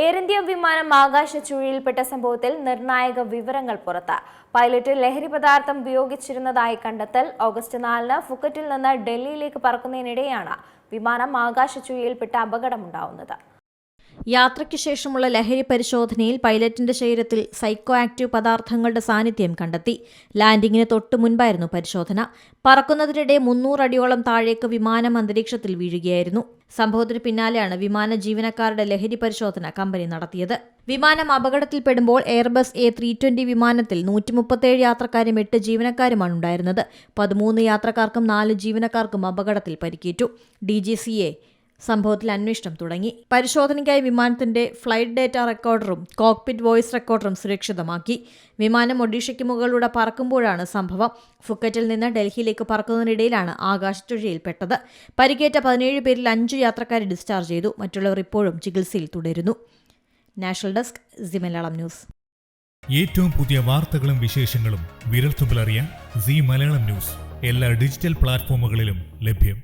Air India വിമാനം ആകാശ ചുഴിയിൽപ്പെട്ട സംഭവത്തിൽ നിർണായക വിവരങ്ങൾ പുറത്ത്. പൈലറ്റ് ലഹരി പദാർത്ഥം ഉപയോഗിച്ചിരുന്നതായി കണ്ടെത്തൽ. ഓഗസ്റ്റ് 4-ന് ഫുക്കറ്റിൽ നിന്ന് ഡൽഹിയിലേക്ക് പറക്കുന്നതിനിടെയാണ് വിമാനം ആകാശ ചുഴിയിൽപ്പെട്ട് അപകടമുണ്ടാവുന്നത്. യാത്രയ്ക്ക് ശേഷമുള്ള ലഹരി പരിശോധനയിൽ പൈലറ്റിന്റെ ശരീരത്തിൽ സൈക്കോ ആക്റ്റീവ് പദാർത്ഥങ്ങളുടെ സാന്നിധ്യം കണ്ടെത്തി. ലാൻഡിങ്ങിന് തൊട്ടു മുൻപായിരുന്നു പരിശോധന. പറക്കുന്നതിനിടെ 300 അടിയോളം താഴേക്ക് വിമാനം അന്തരീക്ഷത്തിൽ വീഴുകയായിരുന്നു. സംഭവത്തിന് പിന്നാലെയാണ് വിമാന ജീവനക്കാരുടെ ലഹരി പരിശോധന കമ്പനി നടത്തിയത്. വിമാനം അപകടത്തിൽപ്പെടുമ്പോൾ എയർബസ് A320 വിമാനത്തിൽ 137 യാത്രക്കാരും 8 ജീവനക്കാരുമാണ് ഉണ്ടായിരുന്നത്. 13 യാത്രക്കാർക്കും 4 ജീവനക്കാർക്കും അപകടത്തിൽ പരിക്കേറ്റു. DGCA സംഭവത്തിൽ അന്വേഷണം തുടങ്ങി. പരിശോധനയ്ക്കായി വിമാനത്തിന്റെ ഫ്ലൈറ്റ് ഡേറ്റ റെക്കോർഡറും കോക്പിറ്റ് വോയിസ് റെക്കോർഡറും സുരക്ഷിതമാക്കി. വിമാനം ഒഡീഷയ്ക്ക് മുകളിലൂടെ പറക്കുമ്പോഴാണ് സംഭവം. ഫുക്കറ്റിൽ നിന്ന് ഡൽഹിയിലേക്ക് പറക്കുന്നതിനിടയിലാണ് ആകാശച്ചുഴിയിൽപ്പെട്ടത്. പരിക്കേറ്റ 17 പേരിൽ 5 യാത്രക്കാരെ ഡിസ്ചാർജ് ചെയ്തു. മറ്റുള്ളവർ ഇപ്പോഴും ചികിത്സയിൽ തുടരുന്നു. National desk C Malayalam news. ഏറ്റവും പുതിയ വാർത്തകളും വിശേഷങ്ങളും വിരൽത്തുമ്പിലറിയാൻ സി മലയാളം ന്യൂസ് എല്ലാ ഡിജിറ്റൽ പ്ലാറ്റ്ഫോമുകളിലും ലഭ്യം.